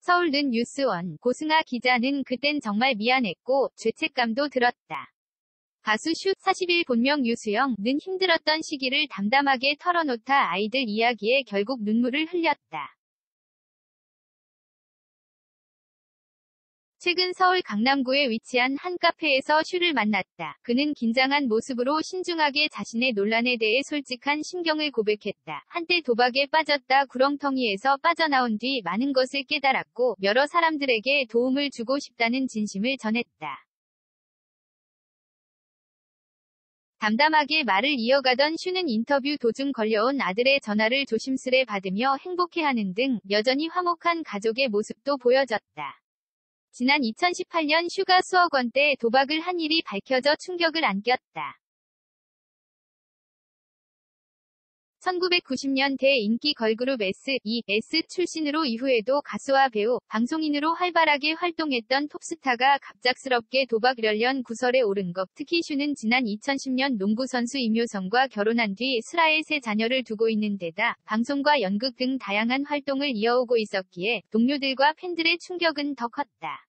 서울는 뉴스원 고승아 기자는 그땐 정말 미안했고 죄책감도 들었다. 가수 슈 40일 본명 유수영는 힘들었던 시기를 담담하게 털어놓다 아이들 이야기에 결국 눈물을 흘렸다. 최근 서울 강남구에 위치한 한 카페에서 슈를 만났다. 그는 긴장한 모습으로 신중하게 자신의 논란에 대해 솔직한 심경을 고백했다. 한때 도박에 빠졌다 구렁텅이에서 빠져나온 뒤 많은 것을 깨달았고 여러 사람들에게 도움을 주고 싶다는 진심을 전했다. 담담하게 말을 이어가던 슈는 인터뷰 도중 걸려온 아들의 전화를 조심스레 받으며 행복해하는 등 여전히 화목한 가족의 모습도 보여졌다. 지난 2018년 슈가 수억 원대 도박을 한 일이 밝혀져 충격을 안겼다. 1990년대 인기 걸그룹 S.E.S 출신으로 이후에도 가수와 배우, 방송인으로 활발하게 활동했던 톱스타가 갑작스럽게 도박 연련 구설에 오른 것. 특히 슈는 지난 2010년 농구선수 임효성과 결혼한 뒤 슬아의 세 자녀를 두고 있는 데다 방송과 연극 등 다양한 활동을 이어오고 있었기에 동료들과 팬들의 충격은 더 컸다.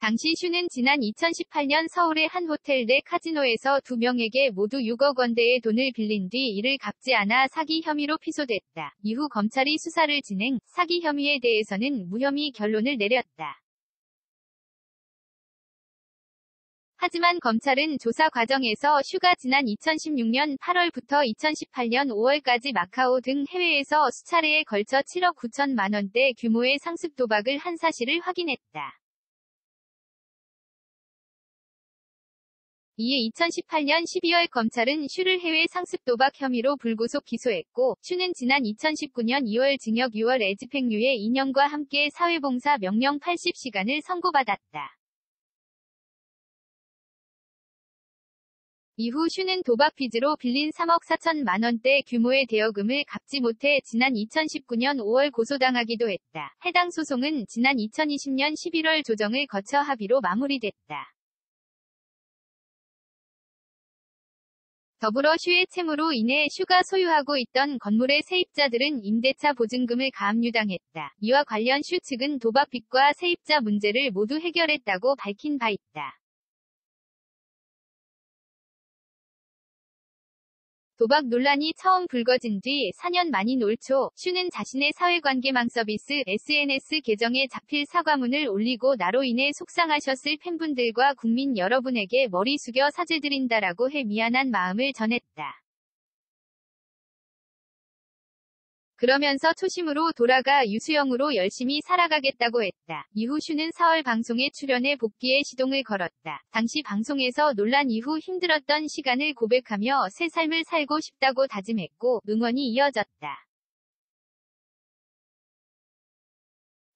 당시 슈는 지난 2018년 서울의 한 호텔 내 카지노에서 2명에게 모두 6억 원대의 돈을 빌린 뒤 이를 갚지 않아 사기 혐의로 피소됐다. 이후 검찰이 수사를 진행, 사기 혐의에 대해서는 무혐의 결론을 내렸다. 하지만 검찰은 조사 과정에서 슈가 지난 2016년 8월부터 2018년 5월까지 마카오 등 해외에서 수차례에 걸쳐 7억 9천만 원대 규모의 상습 도박을 한 사실을 확인했다. 이에 2018년 12월 검찰은 슈를 해외 상습 도박 혐의로 불구속 기소했고, 슈는 지난 2019년 2월 징역 6월에 집행유예 2년과 함께 사회봉사 명령 80시간을 선고받았다. 이후 슈는 도박 빚으로 빌린 3억 4천만 원대 규모의 대여금을 갚지 못해 지난 2019년 5월 고소당하기도 했다. 해당 소송은 지난 2020년 11월 조정을 거쳐 합의로 마무리됐다. 더불어 슈의 채무로 인해 슈가 소유하고 있던 건물의 세입자들은 임대차 보증금을 가압류당했다. 이와 관련 슈 측은 도박 빚과 세입자 문제를 모두 해결했다고 밝힌 바 있다. 도박 논란이 처음 불거진 뒤 4년 만인 올 초, 슈는 자신의 사회관계망 서비스 SNS 계정에 자필 사과문을 올리고 나로 인해 속상하셨을 팬분들과 국민 여러분에게 머리 숙여 사죄드린다라고 해 미안한 마음을 전했다. 그러면서 초심으로 돌아가 유수영으로 열심히 살아가겠다고 했다. 이후 슈는 4월 방송에 출연해 복귀에 시동을 걸었다. 당시 방송에서 논란 이후 힘들었던 시간을 고백하며 새 삶을 살고 싶다고 다짐했고, 응원이 이어졌다.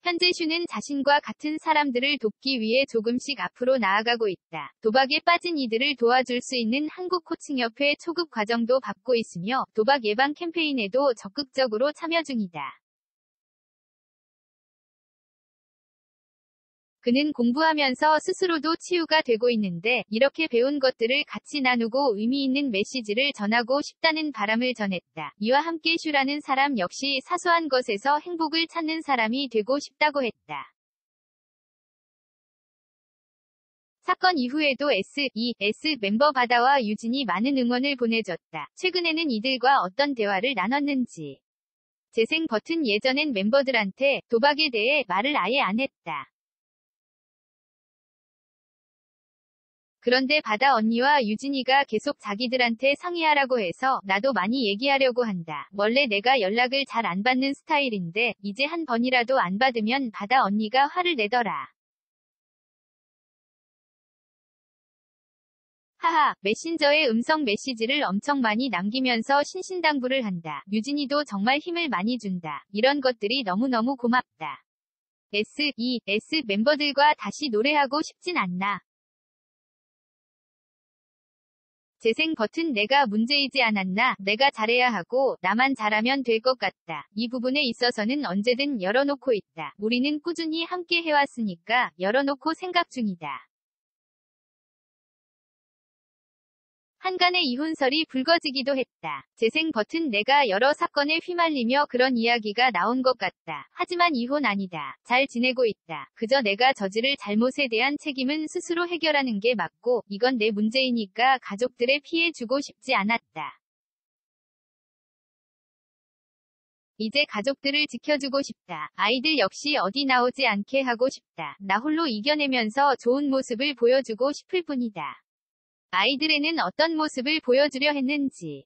현재 슈는 자신과 같은 사람들을 돕기 위해 조금씩 앞으로 나아가고 있다. 도박에 빠진 이들을 도와줄 수 있는 한국코칭협회 초급 과정도 받고 있으며 도박 예방 캠페인에도 적극적으로 참여 중이다. 그는 공부하면서 스스로도 치유가 되고 있는데 이렇게 배운 것들을 같이 나누고 의미 있는 메시지를 전하고 싶다는 바람을 전했다. 이와 함께 슈라는 사람 역시 사소한 것에서 행복을 찾는 사람이 되고 싶다고 했다. 사건 이후에도 S.E.S 멤버 바다와 유진이 많은 응원을 보내줬다. 최근에는 이들과 어떤 대화를 나눴는지. 재생 버튼 예전엔 멤버들한테 도박에 대해 말을 아예 안 했다. 그런데 바다 언니와 유진이가 계속 자기들한테 상의하라고 해서 나도 많이 얘기하려고 한다. 원래 내가 연락을 잘 안 받는 스타일인데 이제 한 번이라도 안 받으면 바다 언니가 화를 내더라. 하하, 메신저에 음성 메시지를 엄청 많이 남기면서 신신당부를 한다. 유진이도 정말 힘을 많이 준다. 이런 것들이 너무너무 고맙다. S.E.S 멤버들과 다시 노래하고 싶진 않나. 재생 버튼 내가 문제이지 않았나, 내가 잘해야 하고, 나만 잘하면 될 것 같다. 이 부분에 있어서는 언제든 열어놓고 있다. 우리는 꾸준히 함께 해왔으니까, 열어놓고 생각 중이다. 한간의 이혼설이 불거지기도 했다. 재생 버튼 내가 여러 사건에 휘말리며 그런 이야기가 나온 것 같다. 하지만 이혼 아니다. 잘 지내고 있다. 그저 내가 저지를 잘못에 대한 책임은 스스로 해결하는 게 맞고 이건 내 문제이니까 가족들에 피해 주고 싶지 않았다. 이제 가족들을 지켜주고 싶다. 아이들 역시 어디 나오지 않게 하고 싶다. 나 홀로 이겨내면서 좋은 모습을 보여주고 싶을 뿐이다. 아이들에는 어떤 모습을 보여주려 했는지.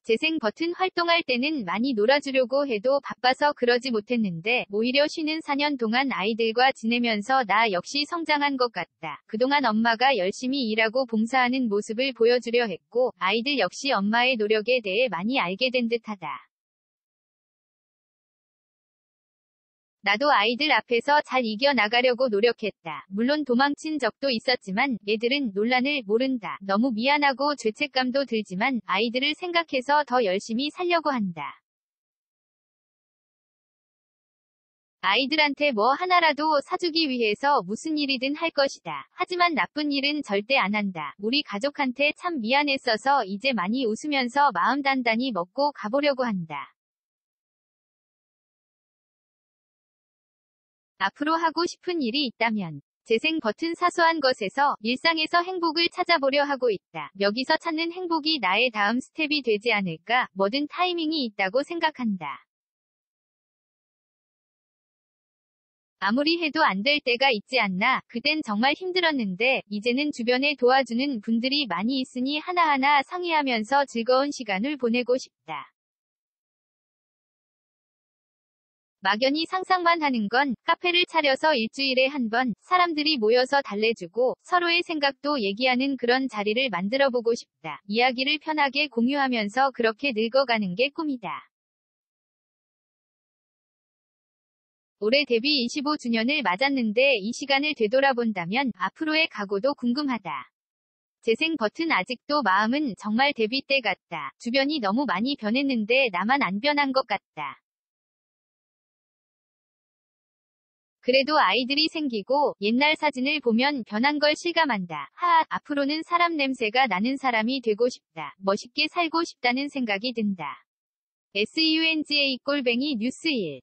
재생 버튼 활동할 때는 많이 놀아주려고 해도 바빠서 그러지 못했는데 오히려 쉬는 4년 동안 아이들과 지내면서 나 역시 성장한 것 같다. 그동안 엄마가 열심히 일하고 봉사하는 모습을 보여주려 했고 아이들 역시 엄마의 노력에 대해 많이 알게 된 듯하다. 나도 아이들 앞에서 잘 이겨나가려고 노력했다. 물론 도망친 적도 있었지만 얘들은 논란을 모른다. 너무 미안하고 죄책감도 들지만 아이들을 생각해서 더 열심히 살려고 한다. 아이들한테 뭐 하나라도 사주기 위해서 무슨 일이든 할 것이다. 하지만 나쁜 일은 절대 안 한다. 우리 가족한테 참 미안했어서 이제 많이 웃으면서 마음 단단히 먹고 가보려고 한다. 앞으로 하고 싶은 일이 있다면 재생 버튼 사소한 것에서 일상에서 행복을 찾아보려 하고 있다. 여기서 찾는 행복이 나의 다음 스텝이 되지 않을까? 뭐든 타이밍이 있다고 생각한다. 아무리 해도 안 될 때가 있지 않나? 그땐 정말 힘들었는데 이제는 주변에 도와주는 분들이 많이 있으니 하나하나 상의하면서 즐거운 시간을 보내고 싶다. 막연히 상상만 하는 건 카페를 차려서 일주일에 한 번 사람들이 모여서 달래주고 서로의 생각도 얘기하는 그런 자리를 만들어보고 싶다. 이야기를 편하게 공유하면서 그렇게 늙어가는 게 꿈이다. 올해 데뷔 25주년을 맞았는데 이 시간을 되돌아본다면 앞으로의 각오도 궁금하다. 재생 버튼 아직도 마음은 정말 데뷔 때 같다. 주변이 너무 많이 변했는데 나만 안 변한 것 같다. 그래도 아이들이 생기고 옛날 사진을 보면 변한 걸 실감한다. 앞으로는 사람 냄새가 나는 사람이 되고 싶다. 멋있게 살고 싶다는 생각이 든다. SUNGA _뉴스 1